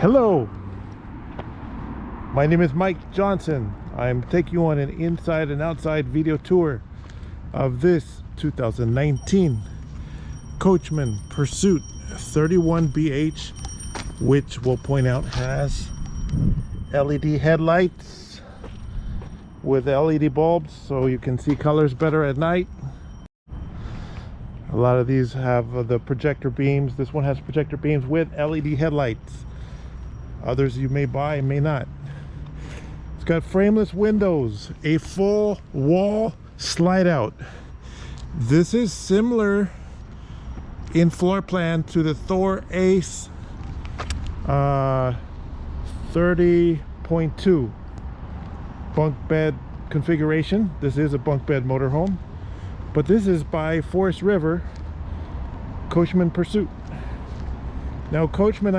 Hello, my name is Mike Johnson. I'm taking you on an inside and outside video tour of this 2019 Coachmen Pursuit 31BH, which we'll point out has LED headlights with LED bulbs so you can see colors better at night. A lot of these have the projector beams. This one has projector beams with LED headlights. Others you may buy, may not. It's got frameless windows, a full wall slide out. This is similar in floor plan to the Thor Ace 30.2 bunk bed configuration. This is a bunk bed motorhome, but this is by Forest River Coachmen Pursuit. Now, Coachmen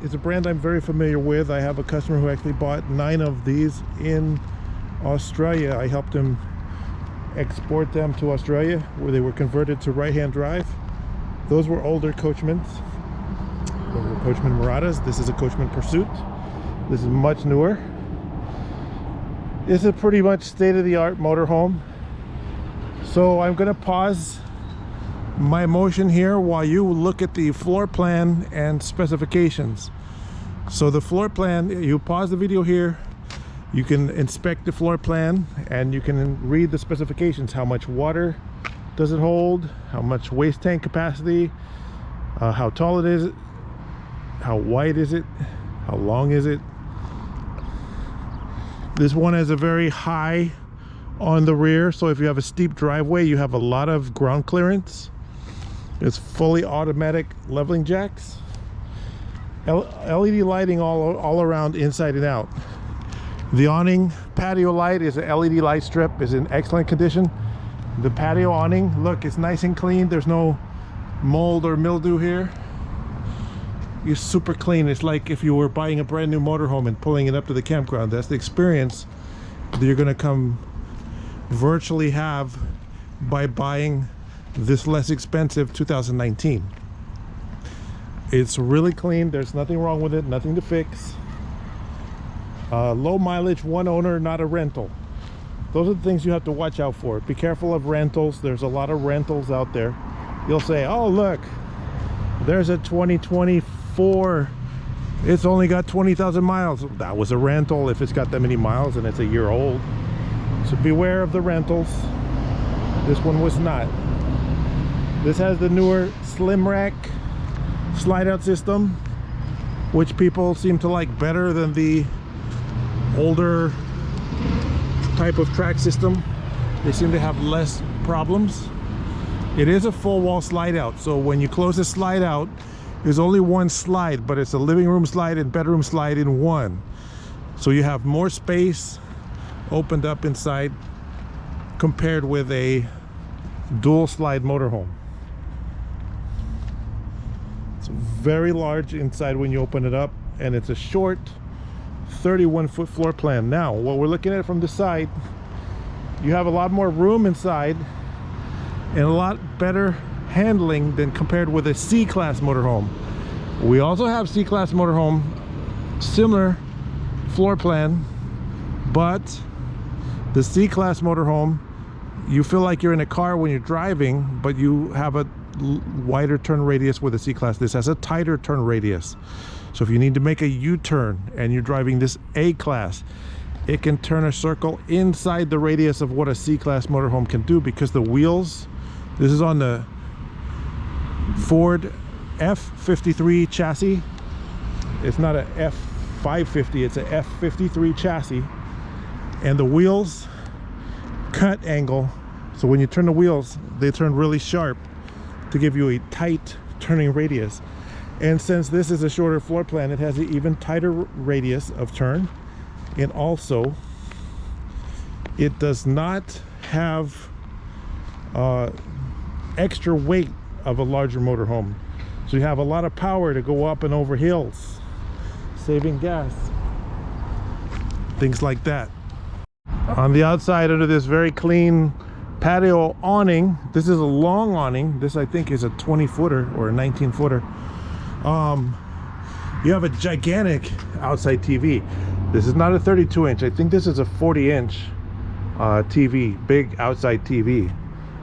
is a brand I'm very familiar with. I have a customer who actually bought 9 of these in Australia. I helped him export them to Australia, where they were converted to right-hand drive. Those were older Coachmens. Those were Coachmen Muratas. This is a Coachmen Pursuit. This is much newer. It's a pretty much state-of-the-art motorhome. So I'm going to pause my motion here while you look at the floor plan and specifications. So the floor plan, you pause the video here, you can inspect the floor plan and you can read the specifications. How much water does it hold, how much waste tank capacity, how tall it is, how wide is it, how long is it. This one has a very high on the rear, so if you have a steep driveway you have a lot of ground clearance. It's fully automatic leveling jacks, LED lighting all around, inside and out. The awning patio light is an LED light strip, is in excellent condition. The patio awning, look, it's nice and clean. There's no mold or mildew here. It's super clean. It's like if you were buying a brand new motorhome and pulling it up to the campground. That's the experience that you're going to come virtually have by buying this less expensive 2019. It's really clean. There's nothing wrong with it, nothing to fix. Low mileage, one owner, not a rental. Those are the things you have to watch out for. Be careful of rentals. There's a lot of rentals out there. You'll say, oh look, there's a 2024, it's only got 20,000 miles. That was a rental if it's got that many miles and it's a year old. So beware of the rentals. This one was not. This has the newer slim rack slide out system, which people seem to like better than the older type of track system. They seem to have less problems. It is a full wall slide out, so when you close the slide out, there's only one slide, but it's a living room slide and bedroom slide in one. So you have more space opened up inside compared with a dual slide motorhome. It's very large inside when you open it up, and it's a short 31-foot floor plan. Now, what we're looking at from the side, you have a lot more room inside and a lot better handling than compared with a C-Class motorhome. We also have C-Class motorhome, similar floor plan, but the C-Class motorhome, you feel like you're in a car when you're driving, but you have a wider turn radius with a C-Class. This has a tighter turn radius. So if you need to make a U-turn and you're driving this A-Class, it can turn a circle inside the radius of what a C-Class motorhome can do, because the wheels, this is on the Ford F53 chassis. It's not a F550, it's a F53 chassis. And the wheels cut angle, so when you turn the wheels, they turn really sharp to give you a tight turning radius. And since this is a shorter floor plan, it has an even tighter radius of turn. And also, it does not have extra weight of a larger motorhome. So you have a lot of power to go up and over hills, saving gas, things like that. On the outside, under this very clean patio awning, this is a long awning. This I think is a 20-footer or a 19-footer. You have a gigantic outside TV. This is not a 32-inch. I think this is a 40-inch TV, big outside TV.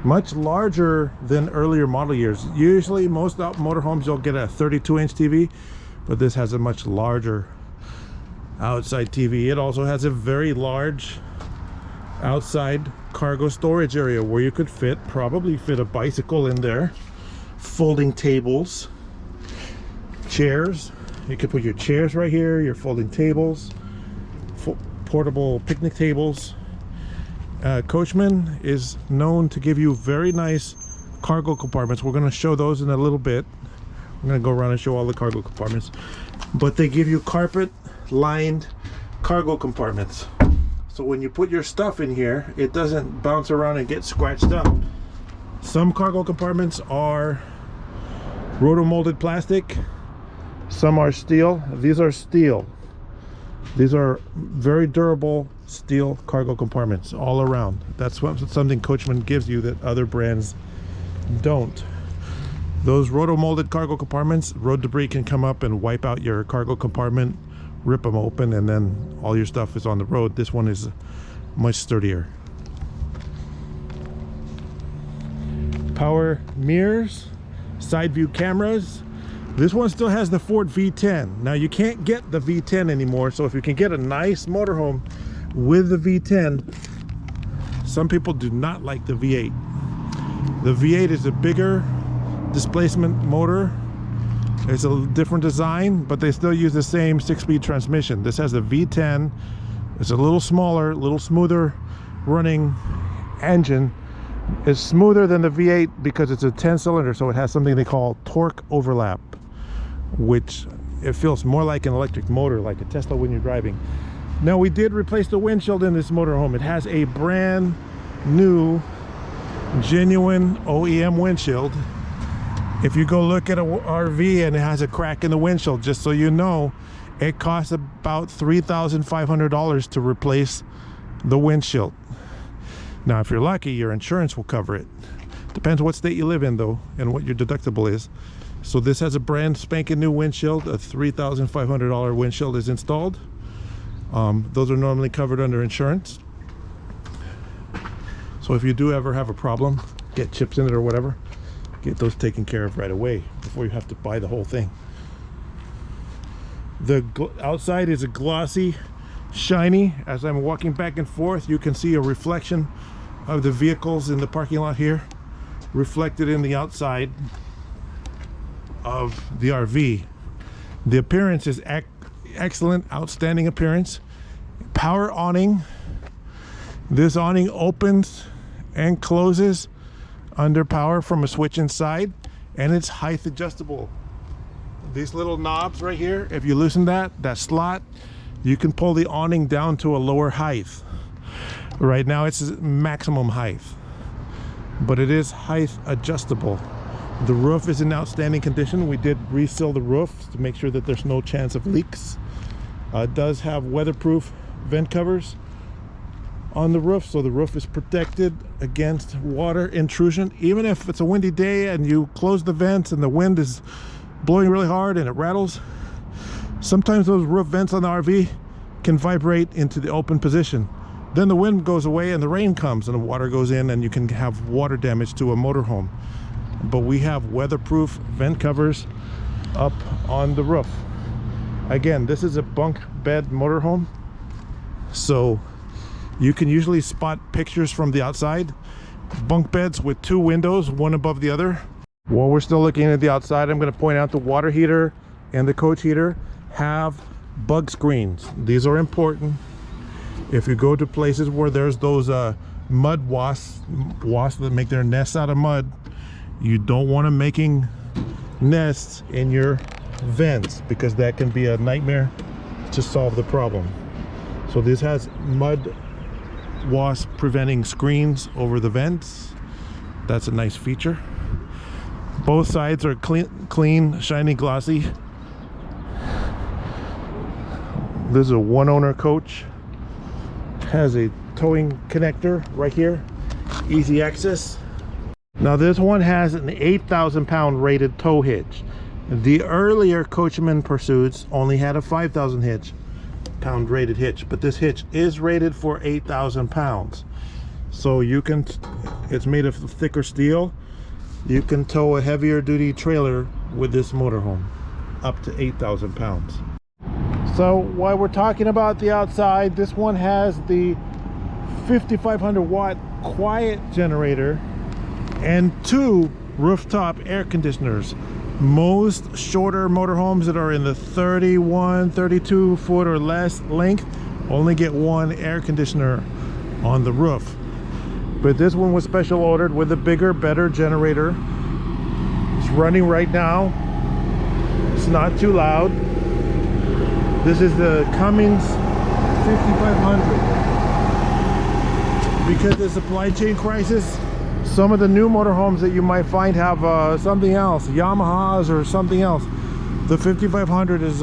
Much larger than earlier model years. Usually most motorhomes you'll get a 32-inch TV, but this has a much larger outside TV. It also has a very large outside cargo storage area where you could probably fit a bicycle in there. Folding tables, chairs. You could put your chairs right here, your folding tables, portable picnic tables. Coachmen is known to give you very nice cargo compartments. We're going to show those in a little bit. I'm going to go around and show all the cargo compartments, but they give you carpet lined cargo compartments, so when you put your stuff in here it doesn't bounce around and get scratched up. Some cargo compartments are roto-molded plastic, some are steel. These are steel. These are very durable steel cargo compartments all around. That's something Coachmen gives you that other brands don't. Those roto-molded cargo compartments, road debris can come up and wipe out your cargo compartment, rip them open, and then all your stuff is on the road. This one is much sturdier. Power mirrors, side view cameras. This one still has the Ford V10. Now you can't get the V10 anymore, so if you can get a nice motorhome with the V10, some people do not like the V8. The V8 is a bigger displacement motor. It's a different design, but they still use the same 6-speed transmission. This has the V10. It's a little smaller, a little smoother running engine. It's smoother than the V8 because it's a 10-cylinder, so it has something they call torque overlap, which it feels more like an electric motor, like a Tesla when you're driving. Now, we did replace the windshield in this motorhome. It has a brand new, genuine OEM windshield. If you go look at an RV and it has a crack in the windshield, just so you know, it costs about $3,500 to replace the windshield. Now, if you're lucky, your insurance will cover it. Depends what state you live in, though, and what your deductible is. So this has a brand spanking new windshield. A $3,500 windshield is installed. Those are normally covered under insurance. So if you do ever have a problem, get chips in it or whatever, get those taken care of right away before you have to buy the whole thing. The outside is a glossy, shiny. As I'm walking back and forth, you can see a reflection of the vehicles in the parking lot here reflected in the outside of the RV. The appearance is excellent, outstanding appearance. Power awning. This awning opens and closes under power from a switch inside, and it's height adjustable. These little knobs right here, if you loosen that slot, you can pull the awning down to a lower height. Right now it's maximum height, but it is height adjustable. The roof is in outstanding condition. We did reseal the roof to make sure that there's no chance of leaks. It does have weatherproof vent covers on the roof, so the roof is protected against water intrusion. Even if it's a windy day and you close the vents and the wind is blowing really hard and it rattles, sometimes those roof vents on the RV can vibrate into the open position. Then the wind goes away and the rain comes and the water goes in, and you can have water damage to a motorhome. But we have weatherproof vent covers up on the roof. Again, this is a bunk bed motorhome, so you can usually spot pictures from the outside. Bunk beds with 2 windows, one above the other. While we're still looking at the outside, I'm going to point out the water heater and the coach heater have bug screens. These are important. If you go to places where there's those mud wasps that make their nests out of mud, you don't want them making nests in your vents, because that can be a nightmare to solve the problem. So this has mud wasp preventing screens over the vents. That's a nice feature. Both sides are clean, shiny, glossy. This is a one owner coach. Has a towing connector right here, easy access. Now this one has an 8,000 pound rated tow hitch. The earlier Coachmen Pursuits only had a 5,000 pound rated hitch, but this hitch is rated for 8,000 pounds. So you can, it's made of thicker steel. You can tow a heavier duty trailer with this motorhome up to 8,000 pounds. So while we're talking about the outside, this one has the 5,500 watt quiet generator and 2 rooftop air conditioners. Most shorter motorhomes that are in the 31, 32 foot or less length only get 1 air conditioner on the roof. But this one was special ordered with a bigger, better generator. It's running right now. It's not too loud. This is the Cummins 5500. Because of the supply chain crisis, some of the new motorhomes that you might find have something else, Yamahas or something else. The 5500 has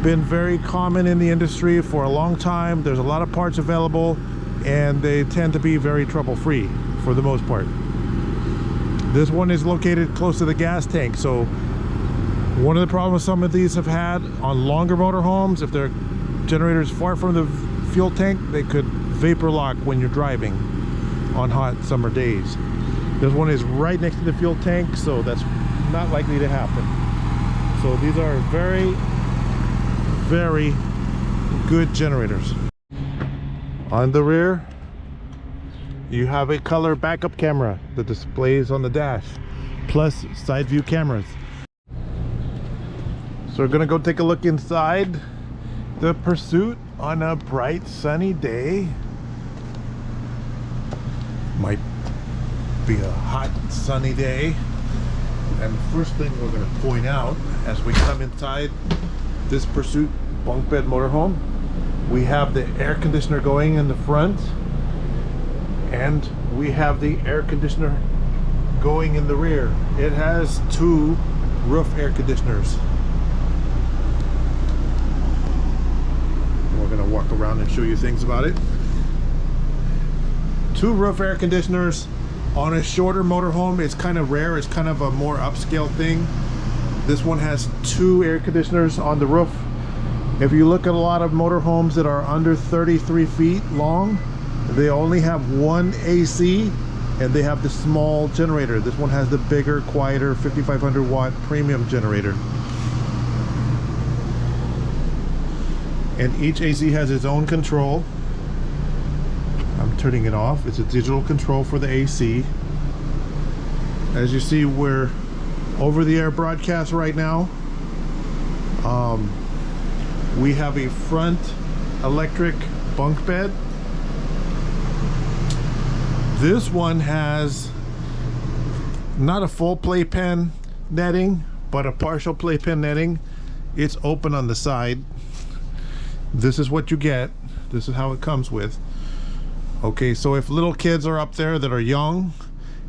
been very common in the industry for a long time. There's a lot of parts available, and they tend to be very trouble-free for the most part. This one is located close to the gas tank, so one of the problems some of these have had on longer motorhomes, if their generator is far from the fuel tank, they could vapor lock when you're driving on hot summer days. This one is right next to the fuel tank, so that's not likely to happen. So these are very, very good generators. On the rear, you have a color backup camera that displays on the dash, plus side view cameras. So we're gonna go take a look inside the Pursuit on a bright sunny day. Might be a hot sunny day. And the first thing we're going to point out as we come inside this Pursuit bunk bed motorhome, we have the air conditioner going in the front, and we have the air conditioner going in the rear. It has 2 roof air conditioners. We're going to walk around and show you things about it. 2 roof air conditioners on a shorter motorhome is kind of rare. It's kind of a more upscale thing. This one has 2 air conditioners on the roof. If you look at a lot of motorhomes that are under 33 feet long, they only have 1 AC, and they have the small generator. This one has the bigger, quieter 5,500 watt premium generator. And each AC has its own control. I'm turning it off. It's a digital control for the AC. As you see, we're over the air broadcast right now. We have a front electric bunk bed. This one has not a full playpen netting, but a partial playpen netting. It's open on the side. This is what you get. This is how it comes with. Okay, so if little kids are up there that are young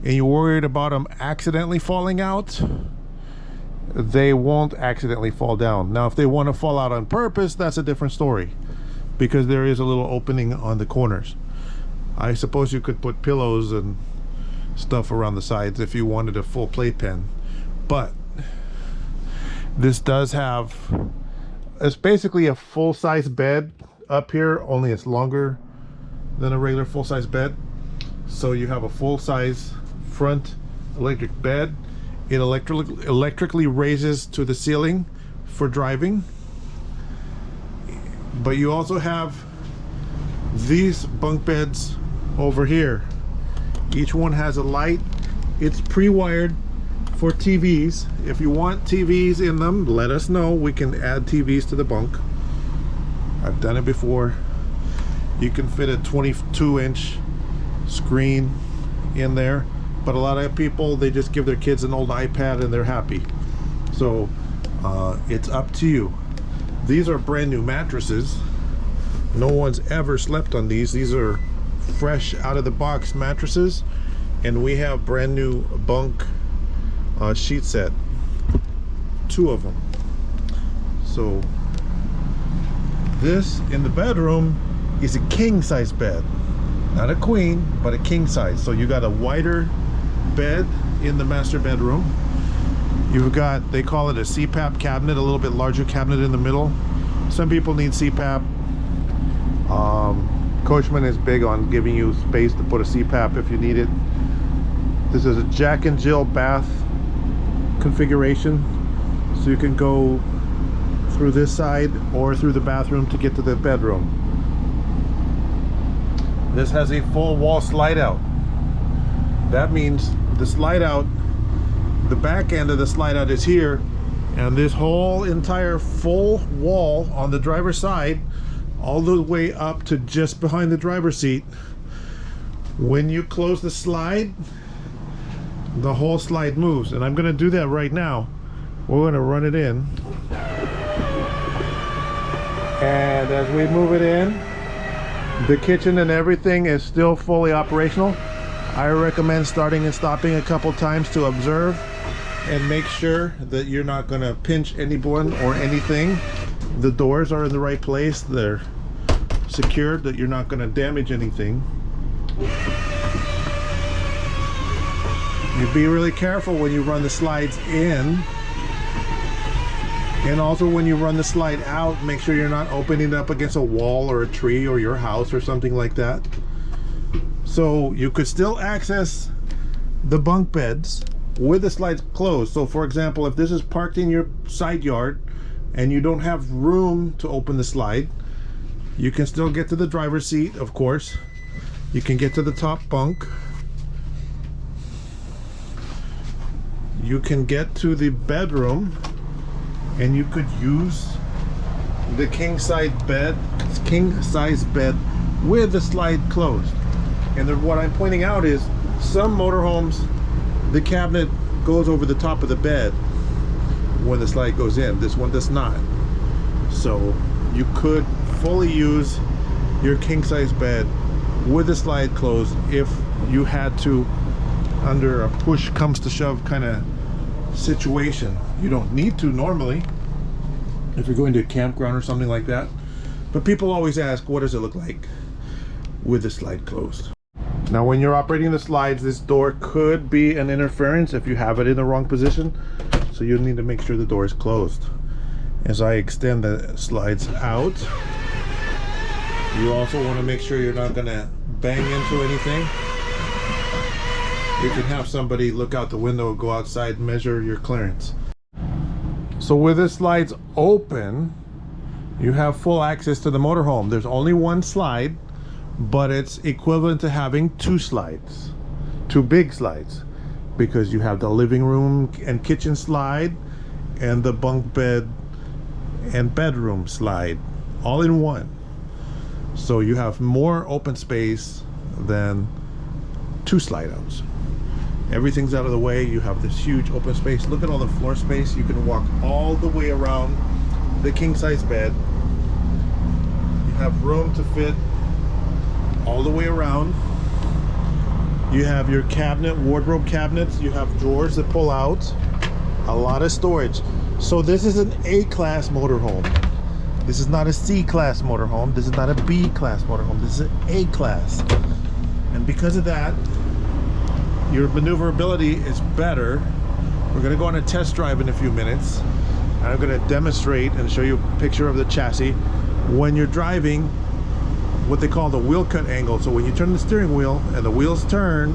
and you're worried about them accidentally falling out, they won't accidentally fall down. Now, if they want to fall out on purpose, that's a different story, because there is a little opening on the corners. I suppose you could put pillows and stuff around the sides if you wanted a full playpen, but this does have, it's basically a full-size bed up here, only it's longer than a regular full-size bed. So you have a full-size front electric bed. It electrically raises to the ceiling for driving. But you also have these bunk beds over here. Each one has a light. It's pre-wired for TVs. If you want TVs in them, let us know. We can add TVs to the bunk. I've done it before. You can fit a 22-inch screen in there, but a lot of people, they just give their kids an old iPad and they're happy. So it's up to you. These are brand new mattresses. No one's ever slept on these. These are fresh out of the box mattresses, and we have brand new bunk sheet set, 2 of them. So this in the bedroom is a king size bed, not a queen, but a king size. So you got a wider bed in the master bedroom. You've got, they call it a CPAP cabinet, a little bit larger cabinet in the middle. Some people need CPAP. Coachmen is big on giving you space to put a CPAP if you need it. This is a Jack and Jill bath configuration, so you can go through this side or through the bathroom to get to the bedroom. This has a full wall slide out. That means the slide out, the back end of the slide out is here, and this whole entire full wall on the driver's side all the way up to just behind the driver's seat. When you close the slide, the whole slide moves, and I'm going to do that right now. We're going to run it in, and as we move it in, the kitchen and everything is still fully operational. I recommend starting and stopping a couple times to observe and make sure that you're not going to pinch anyone or anything. The doors are in the right place, they're secured, that you're not going to damage anything. You be really careful when you run the slides in, and also when you run the slide out, make sure you're not opening it up against a wall or a tree or your house or something like that. So you could still access the bunk beds with the slides closed. So for example, if this is parked in your side yard and you don't have room to open the slide, you can still get to the driver's seat, of course. You can get to the top bunk. You can get to the bedroom, and you could use the king size bed with the slide closed. And what I'm pointing out is some motorhomes, the cabinet goes over the top of the bed when the slide goes in. This one does not. So you could fully use your king size bed with the slide closed if you had to, under a push comes to shove kind of situation. You don't need to normally if you're going to a campground or something like that, but people always ask, what does it look like with the slide closed? Now when you're operating the slides, this door could be an interference if you have it in the wrong position, so you need to make sure the door is closed. As I extend the slides out, you also want to make sure you're not going to bang into anything. You can have somebody look out the window, go outside, measure your clearance. So with the slides open, you have full access to the motorhome. There's only one slide, but it's equivalent to having two slides, two big slides, because you have the living room and kitchen slide and the bunk bed and bedroom slide all in one. So you have more open space than two slide outs. Everything's out of the way. You have this huge open space. Look at all the floor space. You can walk all the way around the king size bed. You have room to fit all the way around. You have your cabinet, wardrobe cabinets. You have drawers that pull out. A lot of storage. So this is an A-class motorhome. This is not a C-class motorhome. This is not a B-class motorhome. This is an A-class. And because of that, your maneuverability is better. We're going to go on a test drive in a few minutes, and I'm going to demonstrate and show you a picture of the chassis. When you're driving, what they call the wheel cut angle. So when you turn the steering wheel and the wheels turn,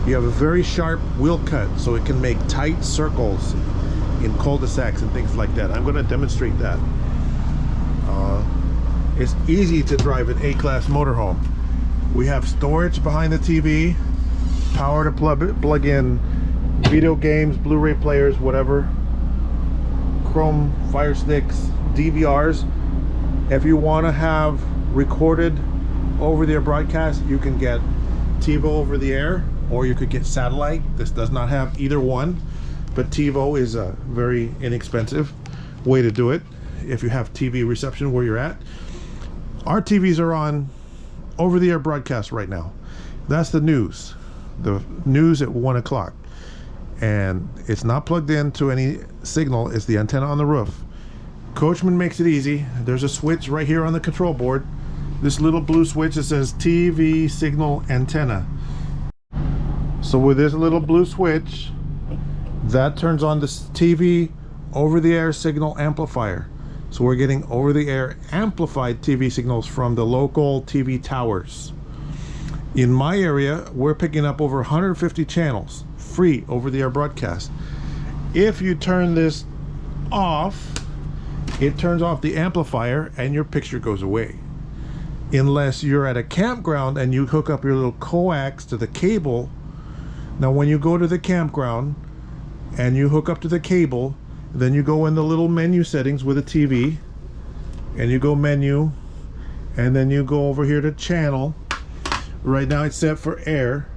you have a very sharp wheel cut, so it can make tight circles in cul-de-sacs and things like that. I'm going to demonstrate that. It's easy to drive an A-class motorhome. We have storage behind the TV, power to plug in video games, Blu-ray players, whatever, Chrome Fire Sticks, DVRs. If you want to have recorded over-the-air broadcast, you can get TiVo over the air, or you could get satellite. This does not have either one, but TiVo is a very inexpensive way to do it if you have TV reception where you're at. Our TVs are on over-the-air broadcast right now. That's the news at 1 o'clock, and it's not plugged into any signal. It's the antenna on the roof. Coachmen makes it easy. There's a switch right here on the control board, this little blue switch that says TV signal antenna. So with this little blue switch, That turns on this TV over-the-air signal amplifier. So we're getting over-the-air amplified TV signals from the local TV towers. In my area, we're picking up over 150 channels, free over-the-air broadcast. If you turn this off, it turns off the amplifier and your picture goes away. Unless you're at a campground and you hook up your little coax to the cable. Now when you go to the campground and you hook up to the cable, then you go in the little menu settings with a TV, and you go menu, and then you go over here to channel. Right now it's set for air.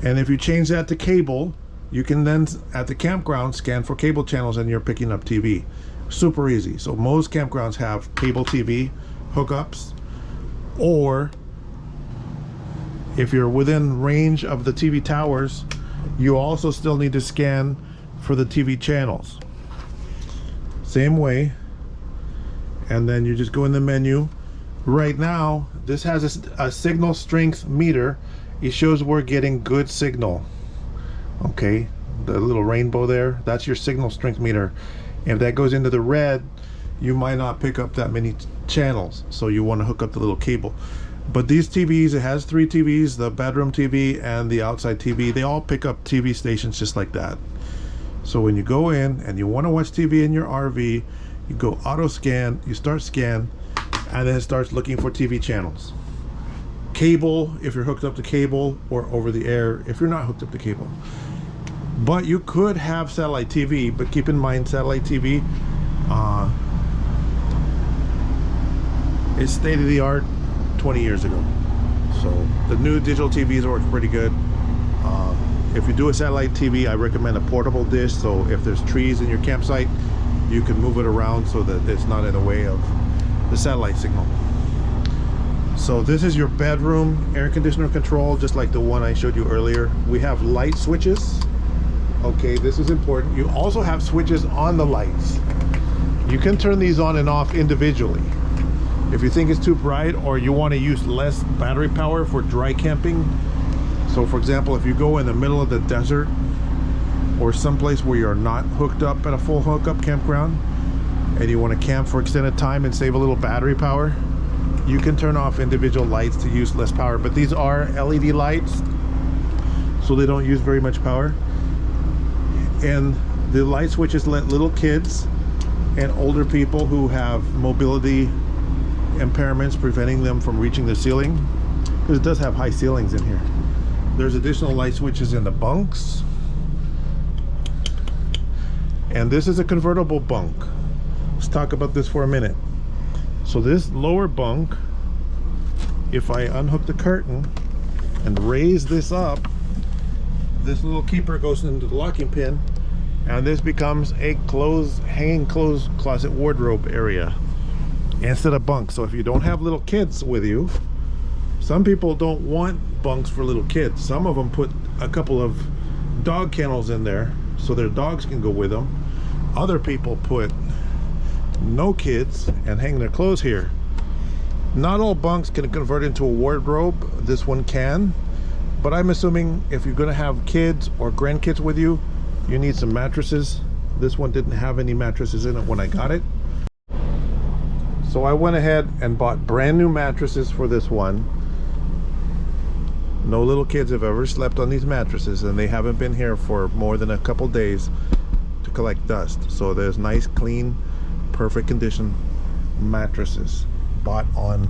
And if you change that to cable, you can then at the campground scan for cable channels and you're picking up TV. Super easy. So most campgrounds have cable TV hookups, or if you're within range of the TV towers, you also still need to scan for the TV channels. Same way. And then you just go in the menu. Right now, this has a signal strength meter. It shows we're getting good signal. Okay, the little rainbow there, that's your signal strength meter. If that goes into the red, you might not pick up that many channels, so you want to hook up the little cable. But these TVs, it has 3 TVs, the bedroom TV and the outside TV, they all pick up TV stations just like that. So when you go in and you want to watch TV in your RV, you go auto scan, you start scan, and then it starts looking for TV channels. Cable if you're hooked up to cable, or over the air if you're not hooked up to cable. But you could have satellite TV, but keep in mind satellite TV is state-of-the-art 20 years ago. So the new digital TVs work pretty good. If you do a satellite TV, I recommend a portable dish, so if there's trees in your campsite, you can move it around so that it's not in the way of the satellite signal. So this is your bedroom air conditioner control, just like the one I showed you earlier. We have light switches. Okay, this is important. You also have switches on the lights. You can turn these on and off individually. If you think it's too bright or you want to use less battery power for dry camping. So for example, if you go in the middle of the desert or someplace where you're not hooked up at a full hookup campground and you want to camp for extended time and save a little battery power, you can turn off individual lights to use less power. But these are LED lights, so they don't use very much power. And the light switches let little kids and older people who have mobility impairments preventing them from reaching the ceiling, because it does have high ceilings in here. There's additional light switches in the bunks. And this is a convertible bunk. Let's talk about this for a minute. So this lower bunk, if I unhook the curtain and raise this up, this little keeper goes into the locking pin, and this becomes a hanging clothes closet wardrobe area instead of bunk. So if you don't have little kids with you, some people don't want bunks for little kids. Some of them put a couple of dog kennels in there so their dogs can go with them. Other people put no kids and hang their clothes here. Not all bunks can convert into a wardrobe. This one can, but I'm assuming if you're going to have kids or grandkids with you, you need some mattresses. This one didn't have any mattresses in it when I got it, so I went ahead and bought brand new mattresses for this one. No little kids have ever slept on these mattresses, and they haven't been here for more than a couple days to collect dust. So there's nice, clean, perfect condition mattresses bought on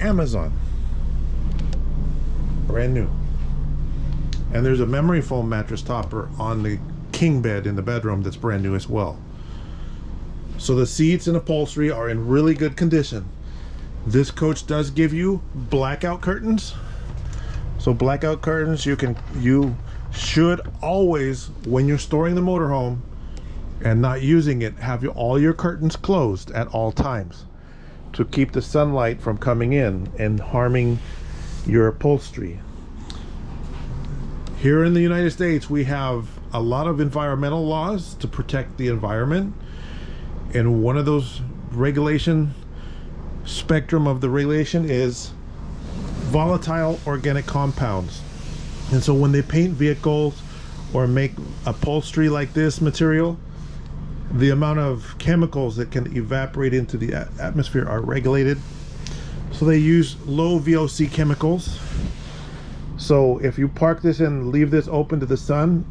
Amazon, brand new. And there's a memory foam mattress topper on the king bed in the bedroom that's brand new as well. So the seats and upholstery are in really good condition. This coach does give you blackout curtains. So blackout curtains, you should always, when you're storing the motorhome and not using it, have all your curtains closed at all times to keep the sunlight from coming in and harming your upholstery. Here in the United States, we have a lot of environmental laws to protect the environment, and one of those spectrum of the regulation is volatile organic compounds. And so when they paint vehicles or make upholstery like this material, the amount of chemicals that can evaporate into the atmosphere are regulated. So they use low VOC chemicals. So if you park this and leave this open to the sun,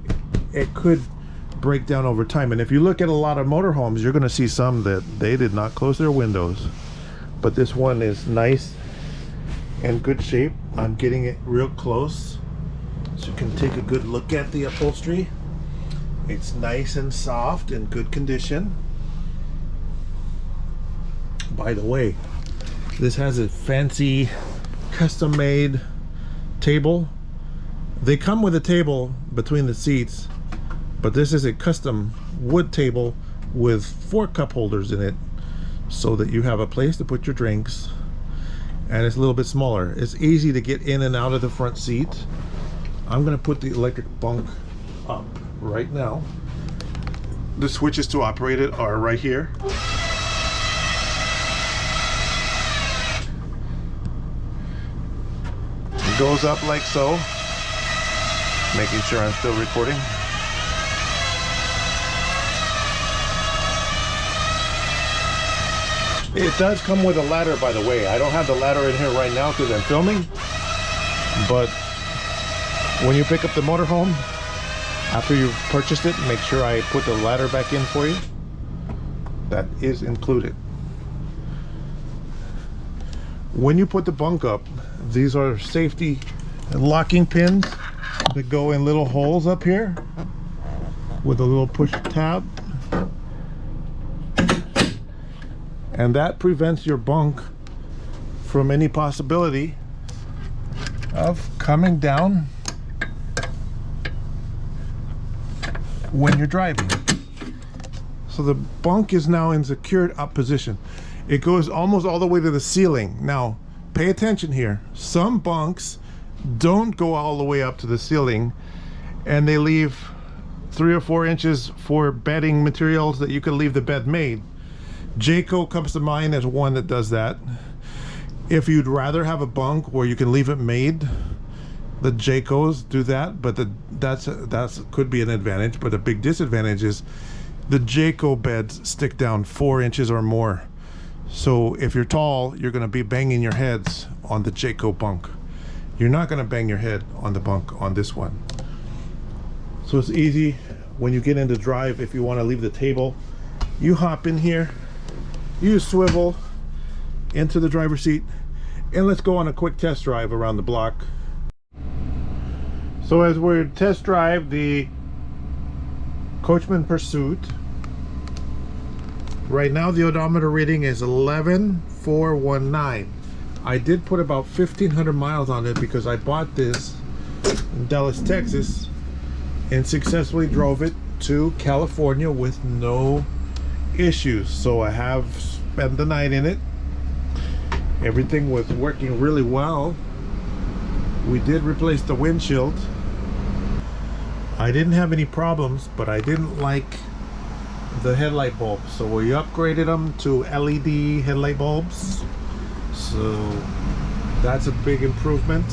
it could break down over time. And if you look at a lot of motorhomes, you're going to see some that they did not close their windows. But this one is nice and good shape. I'm getting it real close so you can take a good look at the upholstery. It's nice and soft and good condition. By the way, this has a fancy custom made table. They come with a table between the seats, but this is a custom wood table with 4 cup holders in it so that you have a place to put your drinks, and it's a little bit smaller. It's easy to get in and out of the front seat. I'm gonna put the electric bunk up right now. The switches to operate it are right here. It goes up like so, making sure I'm still recording. It does come with a ladder, by the way. I don't have the ladder in here right now because I'm filming, but when you pick up the motorhome, after you've purchased it, make sure I put the ladder back in for you. That is included. When you put the bunk up, these are safety locking pins that go in little holes up here with a little push tab. And that prevents your bunk from any possibility of coming down when you're driving. So the bunk is now in secured up position. It goes almost all the way to the ceiling. Now, pay attention here. Some bunks don't go all the way up to the ceiling, and they leave 3 or 4 inches for bedding materials that you could leave the bed made. Jayco comes to mind as one that does that. If you'd rather have a bunk where you can leave it made, the Jaycos do that, but that's could be an advantage. But a big disadvantage is the Jayco beds stick down 4 inches or more. So if you're tall, you're going to be banging your heads on the Jayco bunk. You're not going to bang your head on the bunk on this one. So it's easy when you get into drive. If you want to leave the table, you hop in here, you swivel into the driver's seat, and let's go on a quick test drive around the block. So as we test drive the Coachmen Pursuit, right now the odometer reading is 11,419. I did put about 1,500 miles on it because I bought this in Dallas, Texas, and successfully drove it to California with no issues. So I have spent the night in it. Everything was working really well. We did replace the windshield. I didn't have any problems, but I didn't like the headlight bulbs, so we upgraded them to LED headlight bulbs. So that's a big improvement,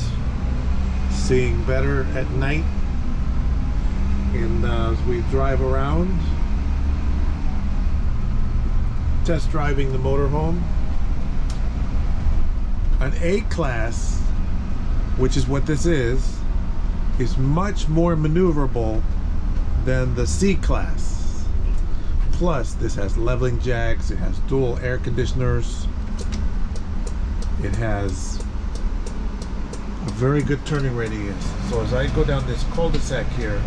seeing better at night. And as we drive around, test driving the motorhome, an A-Class, which is what this is much more maneuverable than the C-Class. Plus, this has leveling jacks, it has dual air conditioners, it has a very good turning radius. So as I go down this cul-de-sac here,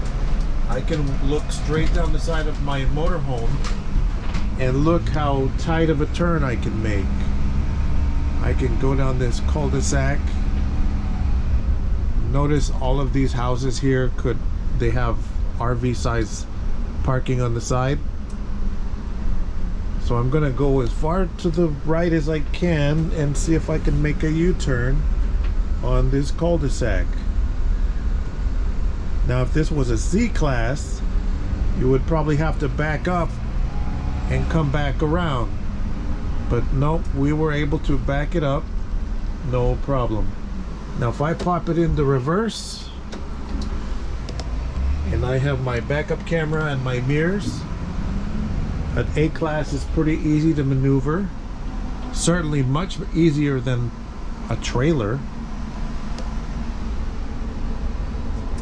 I can look straight down the side of my motorhome and look how tight of a turn I can make. I can go down this cul-de-sac. Notice all of these houses here, they have RV size parking on the side. So I'm gonna go as far to the right as I can and see if I can make a U-turn on this cul-de-sac. Now if this was a C-Class, you would probably have to back up and come back around. But nope, we were able to back it up, no problem. Now if I pop it into reverse, and I have my backup camera and my mirrors, an A-Class is pretty easy to maneuver. Certainly much easier than a trailer.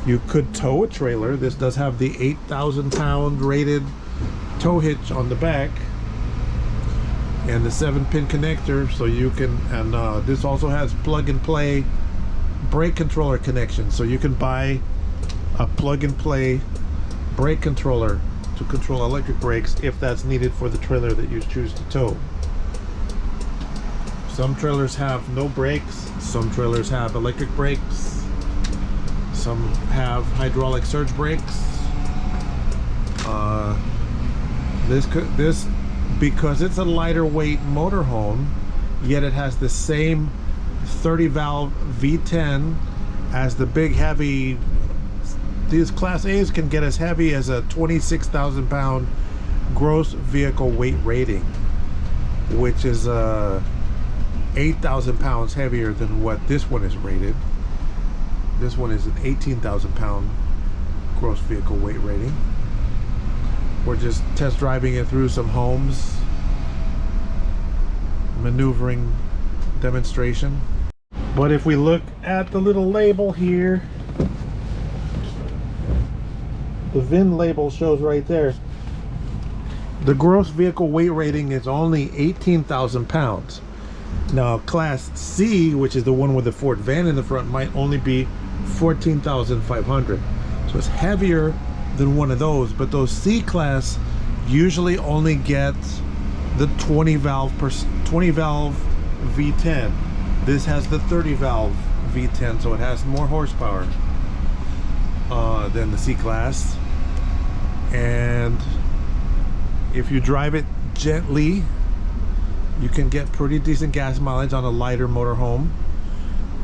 You could tow a trailer. This does have the 8,000 pound rated tow hitch on the back and the 7-pin connector, so you can, and this also has plug and play brake controller connection, so you can buy a plug and play brake controller to control electric brakes if that's needed for the trailer that you choose to tow. Some trailers have no brakes, some trailers have electric brakes, some have hydraulic surge brakes. This because it's a lighter weight motorhome, yet it has the same 30 valve V10 as the big heavy. These Class A's can get as heavy as a 26,000 pound gross vehicle weight rating, which is 8,000 pounds heavier than what this one is rated. This one is an 18,000 pound gross vehicle weight rating. We're just test driving it through some homes, maneuvering demonstration. But if we look at the little label here, the VIN label shows right there, the gross vehicle weight rating is only 18,000 pounds. Now Class C, which is the one with the Ford van in the front, might only be 14,500. So it's heavier than one of those, but those C class usually only get the 20 valve V10. This has the 30 valve V10, so it has more horsepower than the C class. And if you drive it gently, you can get pretty decent gas mileage on a lighter motorhome.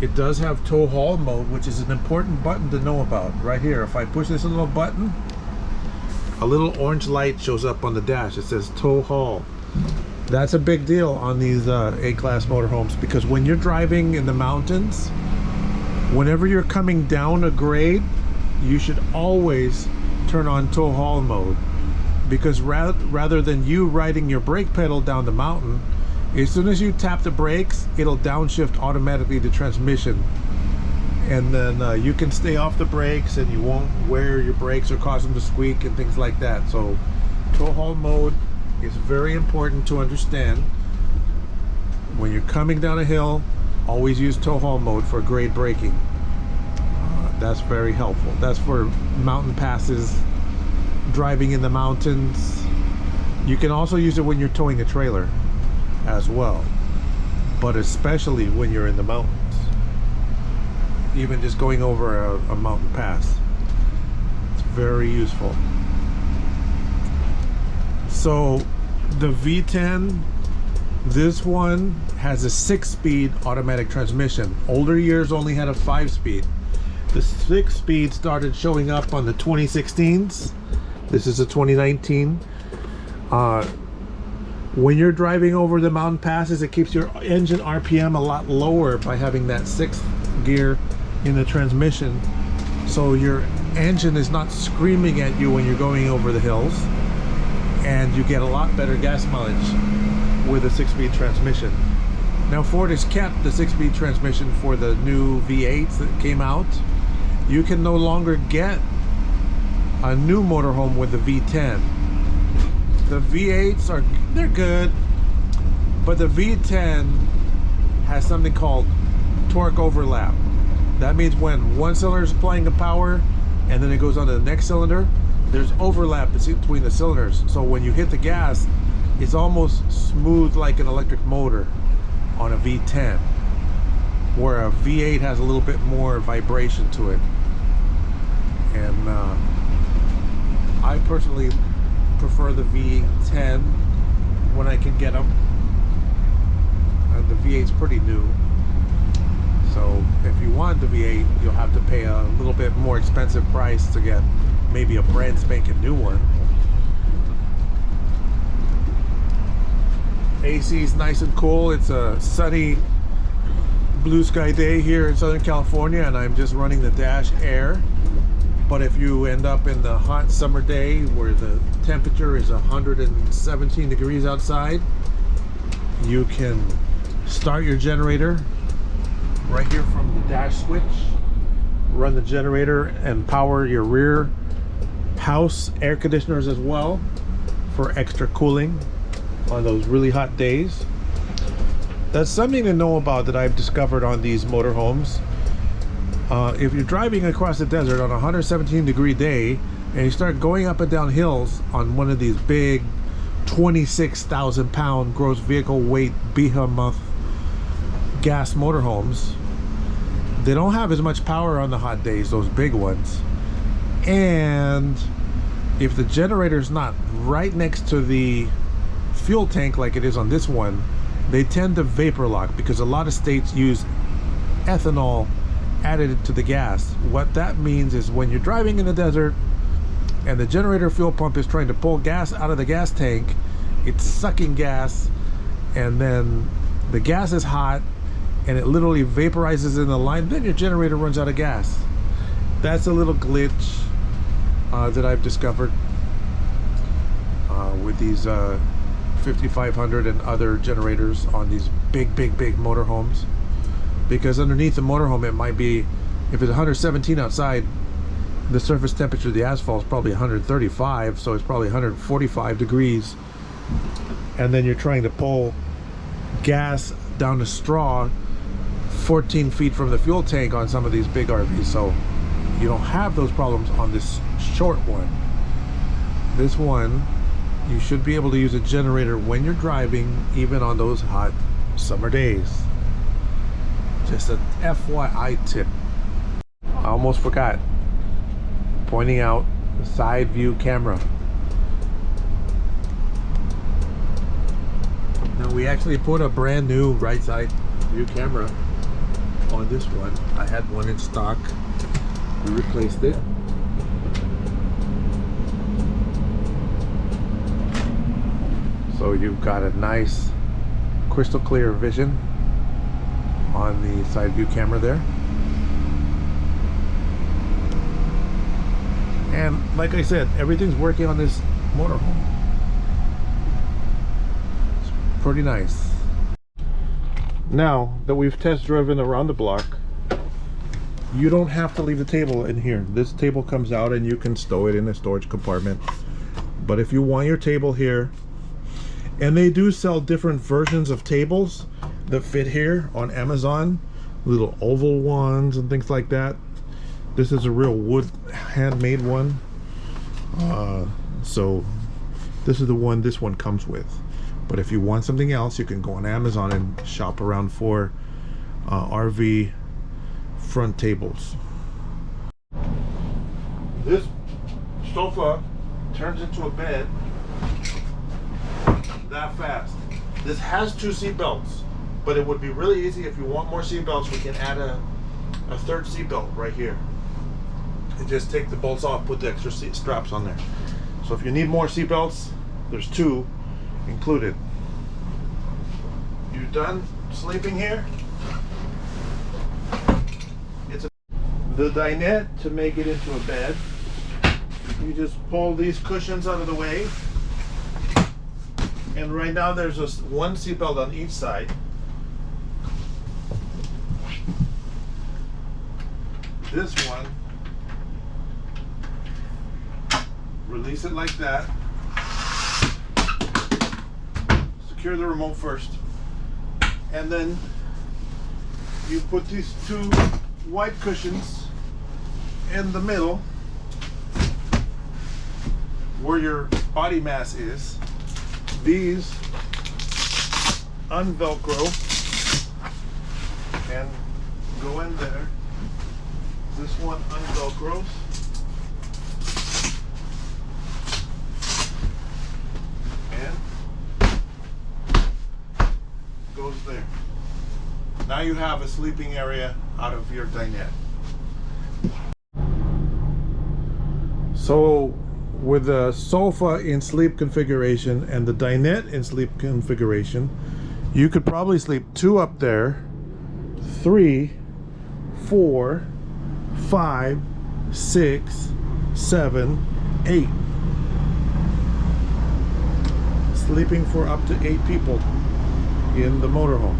It does have tow haul mode, which is an important button to know about. Right here, if I push this little button, a little orange light shows up on the dash. It says tow haul. That's a big deal on these A-Class motorhomes, because when you're driving in the mountains, whenever you're coming down a grade, you should always turn on tow haul mode, because rather than you riding your brake pedal down the mountain, as soon as you tap the brakes, it'll downshift automatically the transmission, and then you can stay off the brakes and you won't wear your brakes or cause them to squeak and things like that. So tow haul mode is very important to understand. When you're coming down a hill, always use tow haul mode for grade braking. That's very helpful. That's for mountain passes, driving in the mountains. You can also use it when you're towing a trailer as well, but especially when you're in the mountains, even just going over a mountain pass. It's very useful. So the V10, this one has a 6-speed automatic transmission. Older years only had a 5-speed. The 6-speed started showing up on the 2016s. This is a 2019. When you're driving over the mountain passes, it keeps your engine RPM a lot lower by having that 6th gear in the transmission, so your engine is not screaming at you when you're going over the hills, and you get a lot better gas mileage with a 6-speed transmission. Now Ford has kept the 6-speed transmission for the new V8s that came out. You can no longer get a new motorhome with the V10. The V8s they're good, but the V10 has something called torque overlap. That means when one cylinder is applying the power and then it goes on to the next cylinder, there's overlap between the cylinders. So when you hit the gas, it's almost smooth like an electric motor on a V10, where a V8 has a little bit more vibration to it. And I personally prefer the V10 when I can get them. The V8's pretty new, so if you want the V8, you'll have to pay a little bit more expensive price to get maybe a brand spanking new one. AC is nice and cool. It's a sunny blue sky day here in Southern California, and I'm just running the dash air. But if you end up in the hot summer day where the temperature is 117 degrees outside, you can start your generator right here from the dash switch, run the generator and power your rear house air conditioners as well for extra cooling on those really hot days. That's something to know about that I've discovered on these motorhomes. If you're driving across the desert on a 117 degree day and you start going up and down hills on one of these big 26,000 pound gross vehicle weight behemoth gas motorhomes, they don't have as much power on the hot days, those big ones. And if the generator's not right next to the fuel tank like it is on this one, they tend to vapor lock, because a lot of states use ethanol added to the gas. What that means is when you're driving in the desert and the generator fuel pump is trying to pull gas out of the gas tank, it's sucking gas, and then the gas is hot and it literally vaporizes in the line, then your generator runs out of gas. That's a little glitch that I've discovered with these 5500 and other generators on these big motorhomes. Because underneath the motorhome, it might be, if it's 117 outside, the surface temperature of the asphalt is probably 135, so it's probably 145 degrees, and then you're trying to pull gas down a straw 14 feet from the fuel tank on some of these big RVs. So you don't have those problems on this short one. This one, you should be able to use a generator when you're driving, even on those hot summer days. Just an FYI tip. I almost forgot pointing out the side view camera. Now we actually put a brand new right side view camera on this one. I had one in stock. We replaced it. So you've got a nice crystal clear vision on the side view camera there. And like I said, everything's working on this motorhome. It's pretty nice. Now that we've test driven around the block, you don't have to leave the table in here. This table comes out and you can stow it in a storage compartment. But if you want your table here, and they do sell different versions of tables that fit here on Amazon, little oval ones and things like that. This is a real wood handmade one, so this is the one this one comes with. But if you want something else, you can go on Amazon and shop around for RV front tables. This sofa turns into a bed that fast. This has 2 seat belts, but it would be really easy if you want more seat belts. We can add a third seat belt right here and just take the bolts off, put the extra seat straps on there. So if you need more seat belts, there's 2 included. You done sleeping here? It's the dinette to make it into a bed. You just pull these cushions out of the way. And right now there's just 1 seatbelt on each side. This one, release it like that. Secure the remote first. And then you put these 2 white cushions in the middle where your body mass is. These unvelcro and go in there. This one unvelcros. And goes there. Now you have a sleeping area out of your dinette. So with the sofa in sleep configuration and the dinette in sleep configuration, you could probably sleep 2 up there 3, 4, 5, 6, 7, 8. Sleeping for up to 8 people in the motorhome.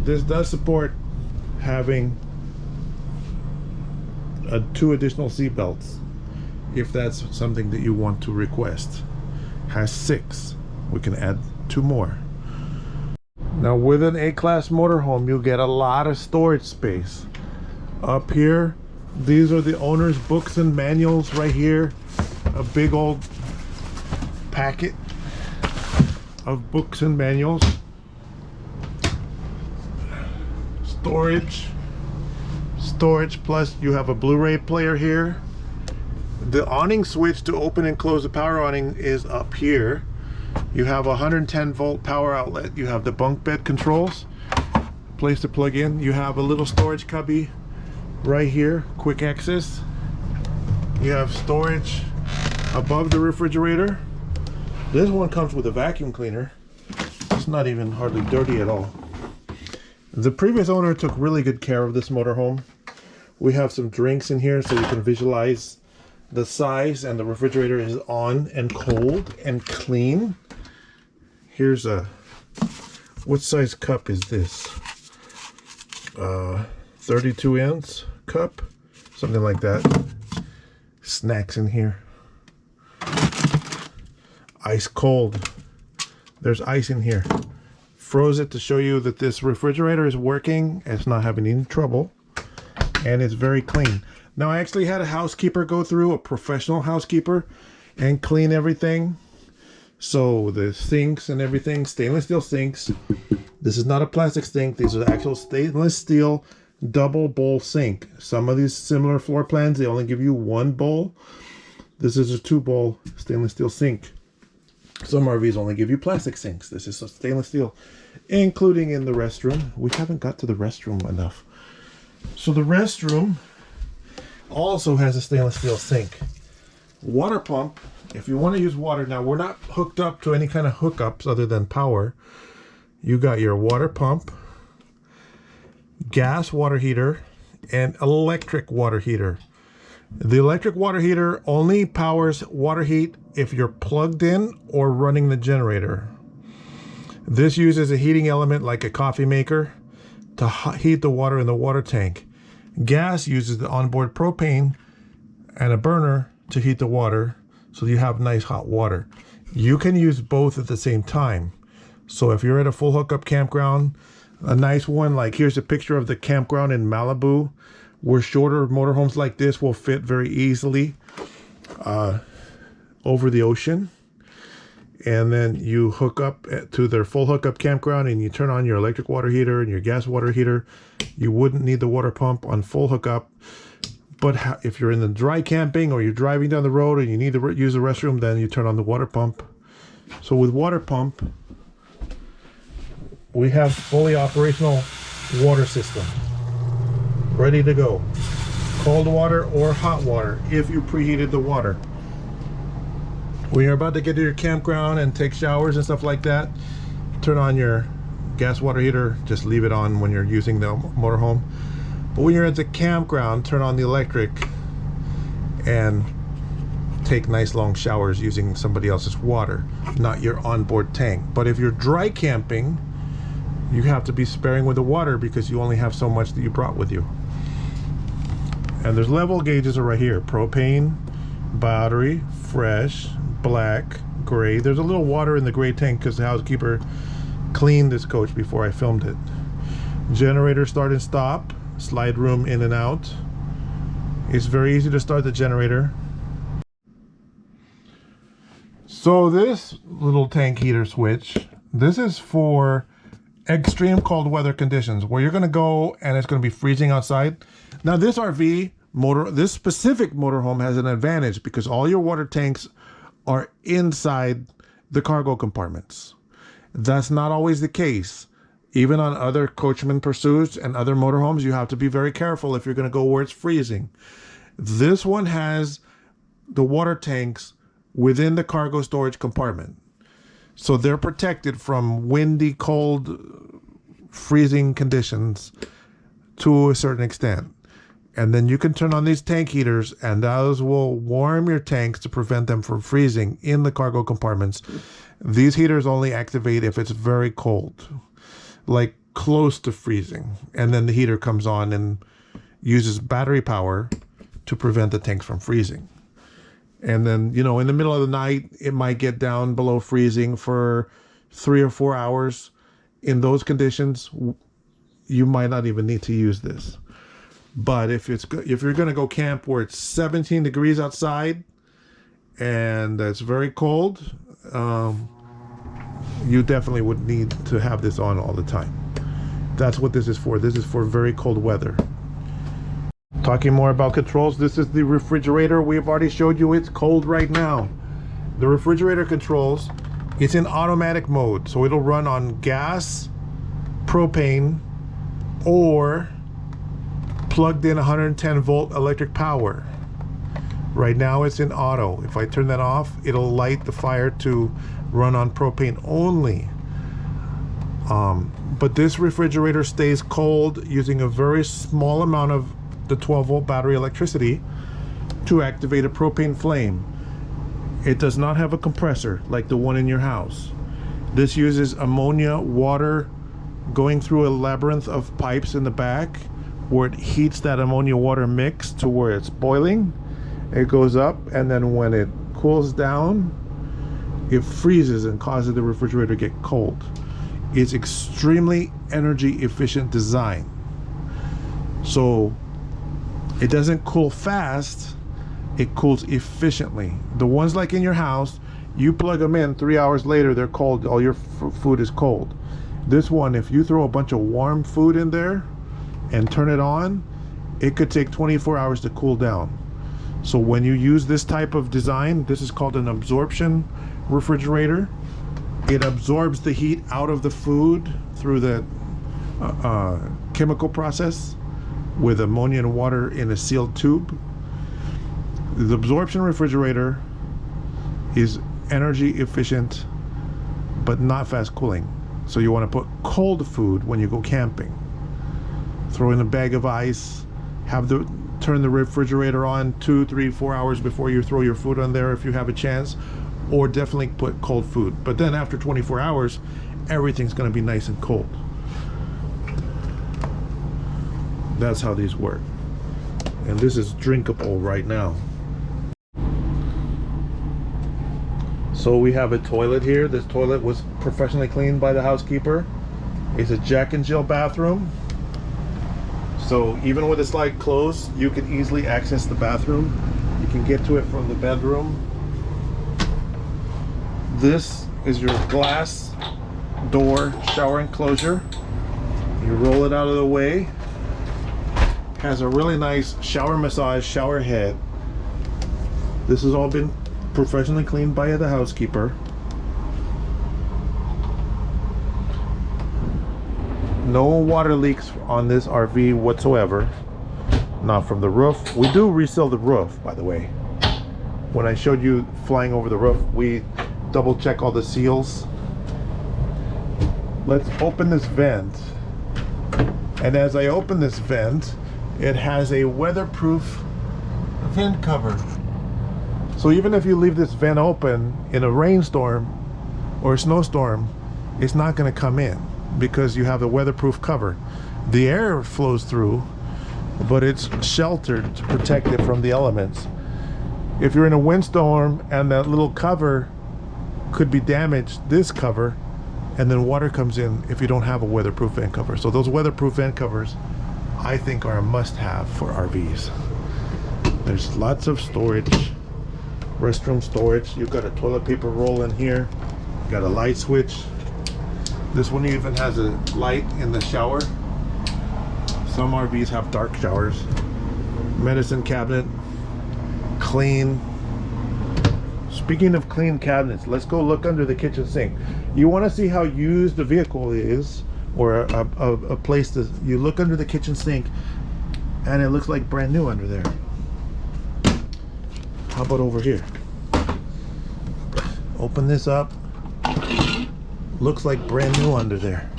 This does support having 2 additional seat belts if that's something that you want to request. Has 6. We can add 2 more. Now with an A-class motorhome, you'll get a lot of storage space. Up here, these are the owner's books and manuals right here. A big old packet of books and manuals. Storage, plus you have a Blu-ray player here. The awning switch to open and close the power awning is up here. You have a 110 volt power outlet. You have the bunk bed controls, place to plug in. You have a little storage cubby right here, quick access. You have storage above the refrigerator. This one comes with a vacuum cleaner. It's not even hardly dirty at all. The previous owner took really good care of this motorhome. We have some drinks in here so you can visualize the size, and the refrigerator is on and cold and clean. Here's a, what size cup is this? 32 ounce cup, something like that. Snacks in here. Ice cold. There's ice in here. Froze it to show you that this refrigerator is working. It's not having any trouble, and it's very clean. Now I actually had a housekeeper go through, a professional housekeeper, and clean everything. So the sinks and everything, stainless steel sinks. This is not a plastic sink. These are actual stainless steel double bowl sink. Some of these similar floor plans, they only give you 1 bowl. This is a 2 bowl stainless steel sink. Some RVs only give you plastic sinks. This is a stainless steel, including in the restroom. We haven't got to the restroom enough. So the restroom also has a stainless steel sink. Water pump, if you want to use water. Now we're not hooked up to any kind of hookups other than power. You got your water pump, gas water heater, and electric water heater. The electric water heater only powers water heat if you're plugged in or running the generator. This uses a heating element like a coffee maker to heat the water in the water tank. Gas uses the onboard propane and a burner to heat the water, so you have nice hot water. You can use both at the same time. So if you're at a full hookup campground, a nice one, like here's a picture of the campground in Malibu, where shorter motorhomes like this will fit very easily over the ocean. And then you hook up to their full hookup campground and you turn on your electric water heater and your gas water heater. You wouldn't need the water pump on full hookup. But if you're in the dry camping or you're driving down the road and you need to use the restroom, then you turn on the water pump. So with water pump, we have fully operational water system ready to go. Cold water or hot water if you preheated the water. When you're about to get to your campground and take showers and stuff like that, turn on your gas water heater. Just leave it on when you're using the motorhome. But when you're at the campground, turn on the electric and take nice long showers using somebody else's water, not your onboard tank. But if you're dry camping, you have to be sparing with the water because you only have so much that you brought with you. And there's level gauges are right here: propane, battery, fresh, black, gray. There's a little water in the gray tank because the housekeeper cleaned this coach before I filmed it. Generator start and stop, slide room in and out. It's very easy to start the generator. So this little tank heater switch, this is for extreme cold weather conditions where you're going to go and it's going to be freezing outside. Now this this specific motorhome has an advantage because all your water tanks are inside the cargo compartments. That's not always the case. Even on other Coachmen Pursuits and other motorhomes, you have to be very careful if you're going to go where it's freezing. This one has the water tanks within the cargo storage compartment. So they're protected from windy, cold, freezing conditions to a certain extent. And then you can turn on these tank heaters, and those will warm your tanks to prevent them from freezing in the cargo compartments. These heaters only activate if it's very cold, like close to freezing. And then the heater comes on and uses battery power to prevent the tanks from freezing. And then, you know, in the middle of the night, it might get down below freezing for 3 or 4 hours. In those conditions, you might not even need to use this. But if you're going to go camp where it's 17 degrees outside and it's very cold, you definitely would need to have this on all the time. That's what this is for. This is for very cold weather. Talking more about controls, this is the refrigerator. We've already showed you it's cold right now. The refrigerator controls, it's in automatic mode, so it'll run on gas, propane, or plugged in 110 volt electric power. Right now it's in auto. If I turn that off, it'll light the fire to run on propane only. But this refrigerator stays cold using a very small amount of the 12 volt battery electricity to activate a propane flame. It does not have a compressor like the one in your house. This uses ammonia water going through a labyrinth of pipes in the back, where it heats that ammonia water mix to where it's boiling. It goes up, and then when it cools down, it freezes and causes the refrigerator to get cold. It's extremely energy efficient design. So it doesn't cool fast, it cools efficiently. The ones like in your house, you plug them in, 3 hours later they're cold, all your food is cold. This one, if you throw a bunch of warm food in there and turn it on, it could take 24 hours to cool down. So when you use this type of design, this is called an absorption refrigerator. It absorbs the heat out of the food through the chemical process with ammonia and water in a sealed tube. The absorption refrigerator is energy efficient but not fast cooling. So you want to put cold food when you go camping. Throw in a bag of ice, turn the refrigerator on 2, 3, 4 hours before you throw your food on there if you have a chance, or definitely put cold food. But then after 24 hours, everything's going to be nice and cold. That's how these work. And this is drinkable right now. So we have a toilet here. This toilet was professionally cleaned by the housekeeper. It's a Jack and Jill bathroom. So even with the slide closed, you can easily access the bathroom. You can get to it from the bedroom. This is your glass door shower enclosure. You roll it out of the way. Has a really nice shower massage shower head. This has all been professionally cleaned by the housekeeper. No water leaks on this RV whatsoever. Not from the roof. We do reseal the roof, by the way. When I showed you flying over the roof, we double check all the seals. Let's open this vent. And as I open this vent, it has a weatherproof vent cover. So even if you leave this vent open in a rainstorm or a snowstorm, it's not going to come in because you have the weatherproof cover. The air flows through, but it's sheltered to protect it from the elements. If you're in a windstorm and that little cover could be damaged, this cover, and then water comes in if you don't have a weatherproof vent cover. So those weatherproof vent covers, I think, are a must-have for RVs. There's lots of storage, restroom storage. You've got a toilet paper roll in here. You got a light switch. This one even has a light in the shower. Some RVs have dark showers. Medicine cabinet, clean. Speaking of clean cabinets, let's go look under the kitchen sink. You want to see how used the vehicle is, or a place to, you look under the kitchen sink and it looks like brand new under there. How about over here? Open this up. Looks like brand new under there.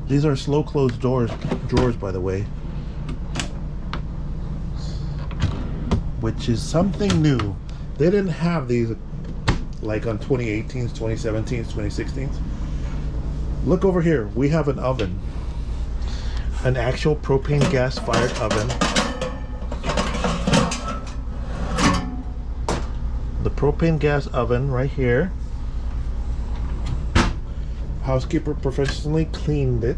These are slow close drawers, by the way, which is something new. They didn't have these like on 2018s, 2017s, 2016s. Look over here. We have an oven, an actual propane gas fired oven. The propane gas oven right here. Housekeeper professionally cleaned it.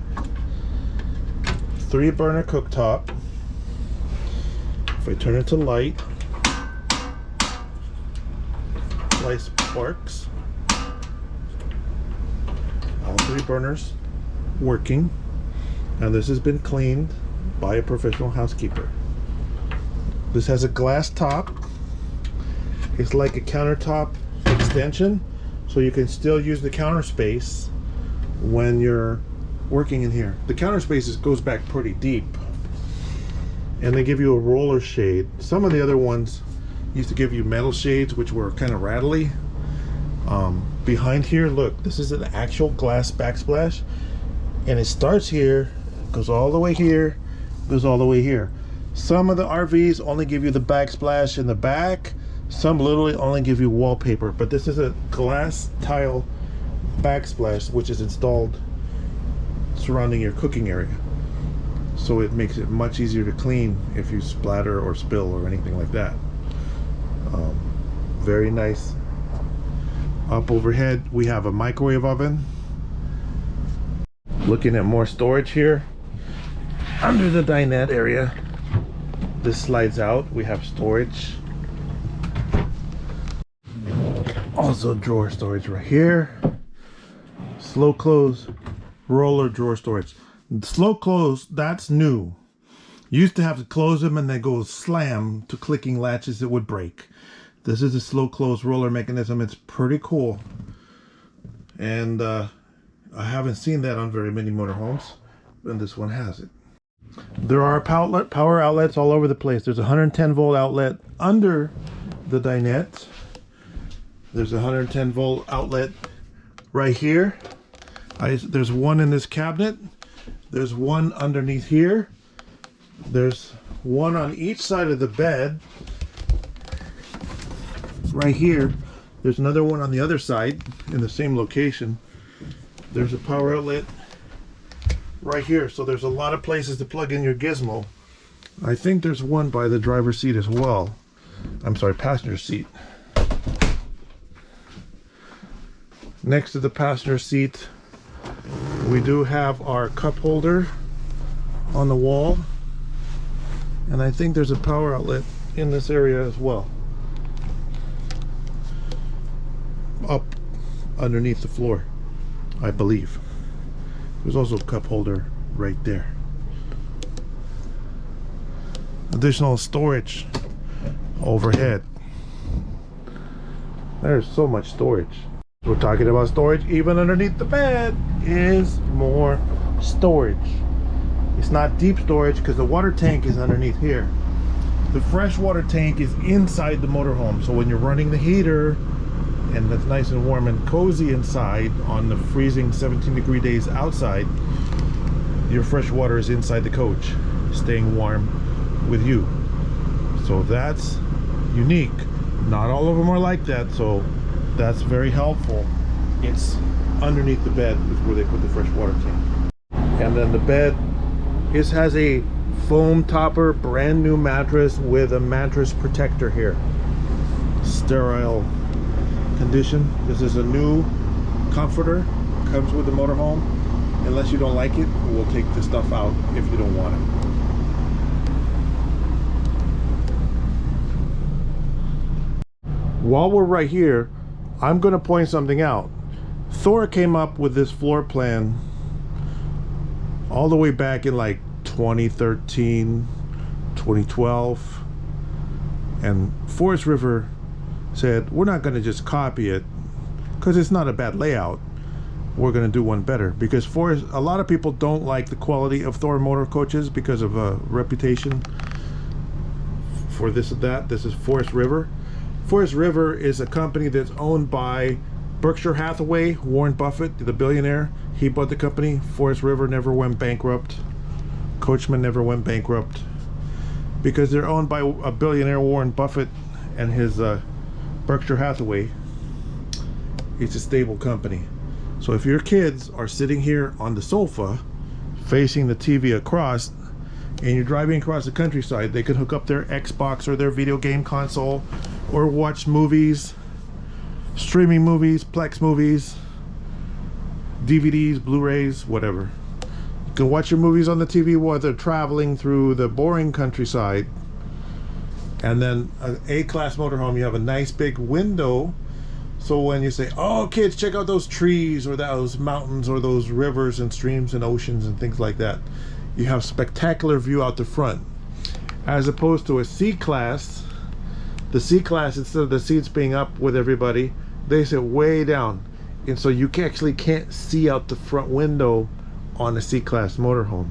3-burner cooktop. If I turn it to light, light sparks. All 3 burners working, and this has been cleaned by a professional housekeeper. This has a glass top. It's like a countertop extension, so you can still use the counter space when you're working in here. The counter space goes back pretty deep, and they give you a roller shade. Some of the other ones used to give you metal shades, which were kind of rattly. Behind here, look, this is an actual glass backsplash, and it starts here, goes all the way here, goes all the way here. Some of the RVs only give you the backsplash in the back. Some literally only give you wallpaper, but this is a glass tile backsplash which is installed surrounding your cooking area, so it makes it much easier to clean if you splatter or spill or anything like that. Very nice. Up overhead we have a microwave oven. Looking at more storage here under the dinette area. This slides out. We have storage. Also drawer storage right here. Slow close roller drawer storage. Slow close, that's new. You used to have to close them and they go slam to clicking latches, it would break. This is a slow close roller mechanism. It's pretty cool, and I haven't seen that on very many motorhomes, and this one has it. There are power outlets all over the place. There's a 110 volt outlet under the dinette. There's a 110 volt outlet right here. There's one in this cabinet. There's one underneath here. There's one on each side of the bed. Right here. There's another one on the other side in the same location. There's a power outlet right here. So there's a lot of places to plug in your gizmo. I think there's one by the driver's seat as well. I'm sorry, passenger seat. Next to the passenger seat, we do have our cup holder on the wall, and I think there's a power outlet in this area as well, up underneath the floor, I believe. There's also a cup holder right there. Additional storage overhead. There's so much storage. We're talking about storage. Even underneath the bed is more storage. It's not deep storage because the water tank is underneath here. The fresh water tank is inside the motorhome, so when you're running the heater and it's nice and warm and cozy inside on the freezing 17-degree days outside, your fresh water is inside the coach, staying warm with you. So that's unique. Not all of them are like that, so that's very helpful. It's underneath the bed is where they put the fresh water tank. And then the bed, this has a foam topper, brand new mattress with a mattress protector here. Sterile condition. This is a new comforter, comes with the motorhome. Unless you don't like it, we'll take the stuff out if you don't want it. While we're right here, I'm going to point something out. Thor came up with this floor plan all the way back in like 2013, 2012, and Forest River said, we're not going to just copy it because it's not a bad layout. We're going to do one better, because a lot of people don't like the quality of Thor motor coaches because of a reputation for this and that. This is Forest River. Forest River is a company that's owned by Berkshire Hathaway, Warren Buffett, the billionaire, he bought the company. Forest River never went bankrupt. Coachmen never went bankrupt because they're owned by a billionaire, Warren Buffett, and his Berkshire Hathaway. It's a stable company. So if your kids are sitting here on the sofa facing the TV across and you're driving across the countryside, they can hook up their Xbox or their video game console or watch movies, streaming movies, Plex movies, DVDs, Blu-rays, whatever. You can watch your movies on the TV while they're traveling through the boring countryside. And then an A-class motorhome, you have a nice big window, so when you say, oh kids, check out those trees or those mountains or those rivers and streams and oceans and things like that, you have spectacular view out the front. As opposed to a C-class, the C-class, instead of the seats being up with everybody, they sit way down, and so you actually can't see out the front window on a C-class motorhome.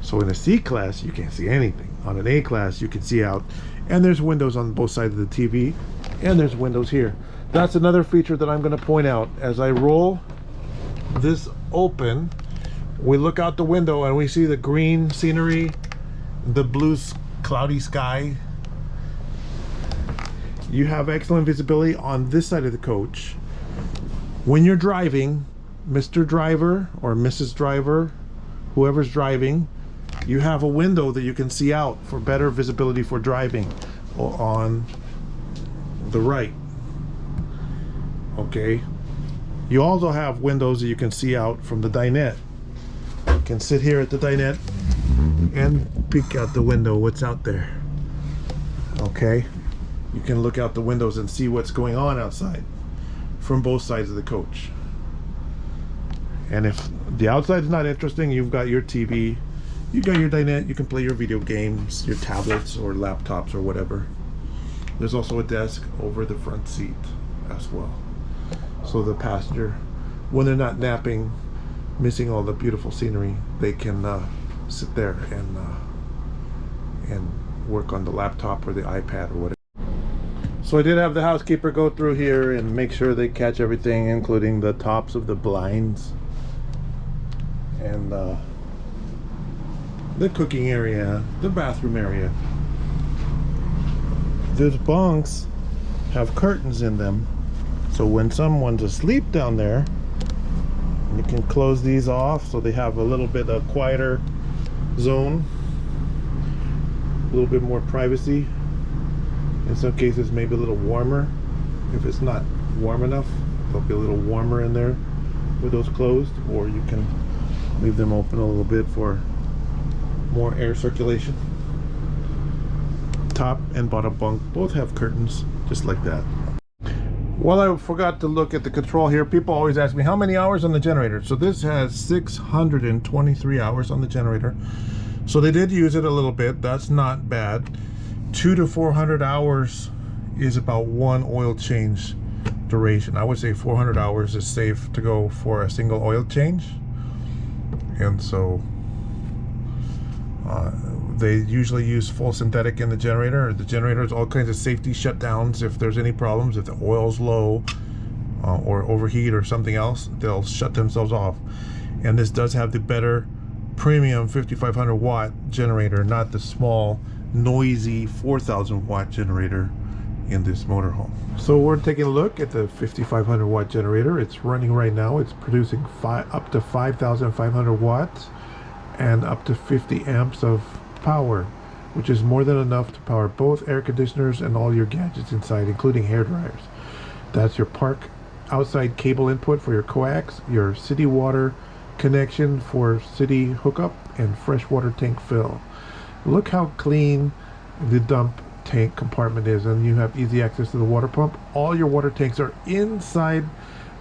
So in a C-class you can't see anything. On an A-class you can see out, and there's windows on both sides of the TV, and there's windows here. That's another feature that I'm going to point out. As I roll this open, we look out the window and we see the green scenery, the blue cloudy sky. You have excellent visibility on this side of the coach. When you're driving, Mr. Driver or Mrs. Driver, whoever's driving, you have a window that you can see out for better visibility for driving on the right. Okay, you also have windows that you can see out from the dinette. You can sit here at the dinette and peek out the window what's out there. Okay, you can look out the windows and see what's going on outside from both sides of the coach. And if the outside is not interesting, you've got your TV, you got your dinette, you can play your video games, your tablets or laptops or whatever. There's also a desk over the front seat as well, so the passenger, when they're not napping, missing all the beautiful scenery, they can sit there and work on the laptop or the iPad or whatever. So I did have the housekeeper go through here and make sure they catch everything, including the tops of the blinds and the cooking area, the bathroom area. These bunks have curtains in them, so when someone's asleep down there, you can close these off so they have a little bit of quieter zone, a little bit more privacy. In some cases maybe a little warmer. If it's not warm enough, they'll be a little warmer in there with those closed, or you can leave them open a little bit for more air circulation. Top and bottom bunk both have curtains just like that. Well, I forgot to look at the control here. People always ask me how many hours on the generator. So this has 623 hours on the generator. So they did use it a little bit. That's not bad. 200 to 400 hours is about one oil change duration. I would say 400 hours is safe to go for a single oil change. And so they usually use full synthetic in the generator. The generator has all kinds of safety shutdowns. If there's any problems, if the oil's low or overheat or something else, they'll shut themselves off. And this does have the better premium 5500 watt generator, not the small noisy 4000 watt generator in this motorhome. So we're taking a look at the 5500 watt generator. It's running right now. It's producing up to 5500 watts and up to 50 amps of power, which is more than enough to power both air conditioners and all your gadgets inside, including hair dryers. That's your park outside cable input for your coax, your city water connection for city hookup, and freshwater tank fill. Look how clean the dump tank compartment is, and you have easy access to the water pump. All your water tanks are inside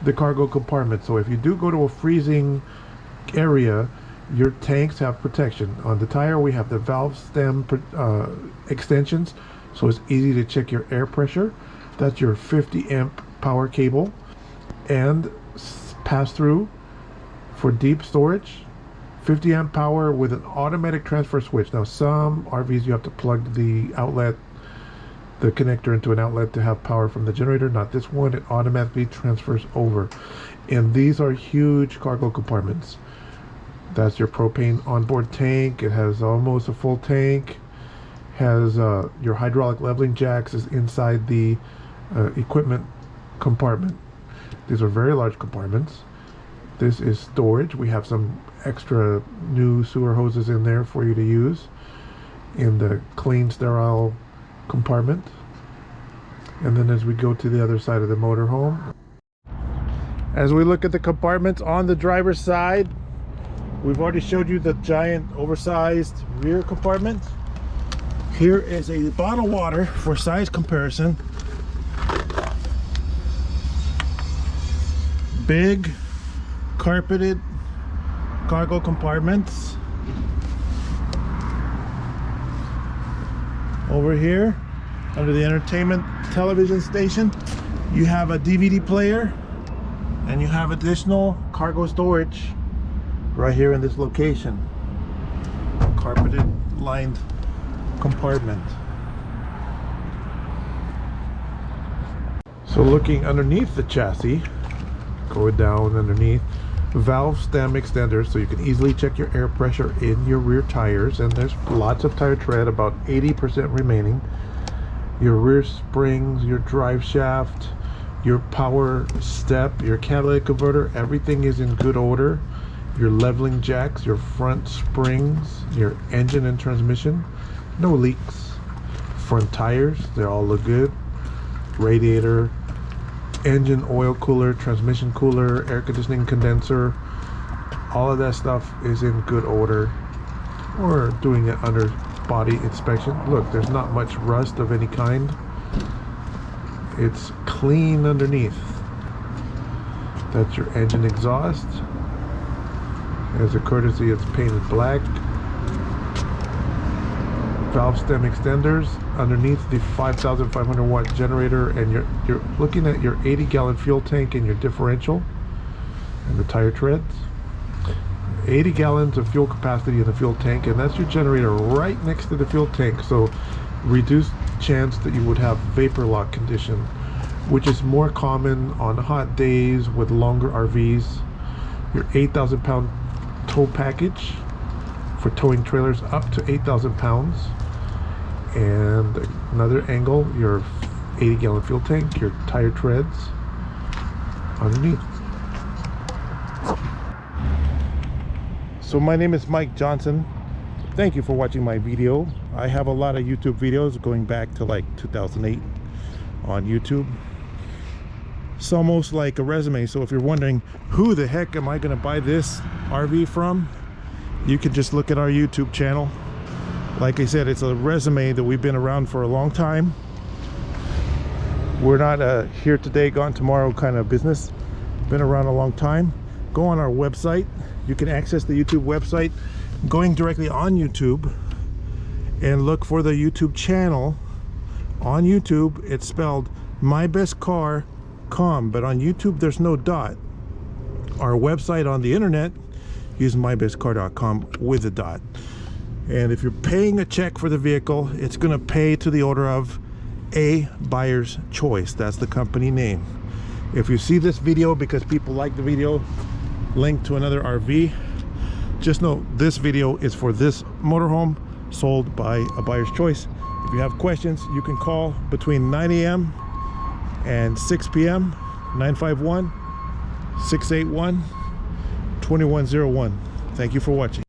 the cargo compartment, so if you do go to a freezing area, your tanks have protection. On the tire we have the valve stem extensions, so it's easy to check your air pressure. That's your 50 amp power cable and pass through for deep storage. 50 amp power with an automatic transfer switch. Now some RVs you have to plug the outlet the connector into an outlet to have power from the generator. Not this one, it automatically transfers over. And these are huge cargo compartments. That's your propane onboard tank. It has almost a full tank. Has your hydraulic leveling jacks is inside the equipment compartment. These are very large compartments. This is storage. We have some extra new sewer hoses in there for you to use in the clean, sterile compartment. And then as we go to the other side of the motorhome, as we look at the compartments on the driver's side, we've already showed you the giant oversized rear compartment. Here is a bottle of water for size comparison. Big carpeted cargo compartments. Over here under the entertainment television station, you have a DVD player and you have additional cargo storage right here in this location. Carpeted lined compartment. So looking underneath the chassis, going down underneath, valve stem extenders, so you can easily check your air pressure in your rear tires, and there's lots of tire tread, about 80% remaining. Your rear springs, your drive shaft, your power step, your catalytic converter, everything is in good order. Your leveling jacks, your front springs, your engine and transmission, no leaks. Front tires, they all look good. Radiator, engine oil cooler, transmission cooler, air conditioning condenser, all of that stuff is in good order. We're doing it under body inspection. Look, there's not much rust of any kind. It's clean underneath. That's your engine exhaust. As a courtesy, it's painted black. Valve stem extenders underneath the 5,500 watt generator, and you're looking at your 80-gallon fuel tank and your differential and the tire treads. 80 gallons of fuel capacity in the fuel tank, and that's your generator right next to the fuel tank, so reduced chance that you would have vapor lock condition, which is more common on hot days with longer RVs. Your 8,000 pound tow package for towing trailers up to 8,000 pounds. And another angle, your 80-gallon fuel tank, your tire treads underneath. So my name is Mike Johnson. Thank you for watching my video. I have a lot of YouTube videos going back to like 2008 on YouTube. It's almost like a resume, so if you're wondering who the heck am I going to buy this RV from, you can just look at our YouTube channel. Like I said, it's a resume that we've been around for a long time. We're not here today, gone tomorrow kind of business. Been around a long time. Go on our website. You can access the YouTube website going directly on YouTube and look for the YouTube channel. On YouTube, it's spelled mybestcar.com, but on YouTube there's no dot. Our website on the internet is mybestcar.com with a dot. And if you're paying a check for the vehicle, it's going to pay to the order of A Buyer's Choice. That's the company name. If you see this video because people like the video linked to another RV, just know this video is for this motorhome sold by A Buyer's Choice. If you have questions, you can call between 9 a.m. and 6 p.m. 951-681-2101. Thank you for watching.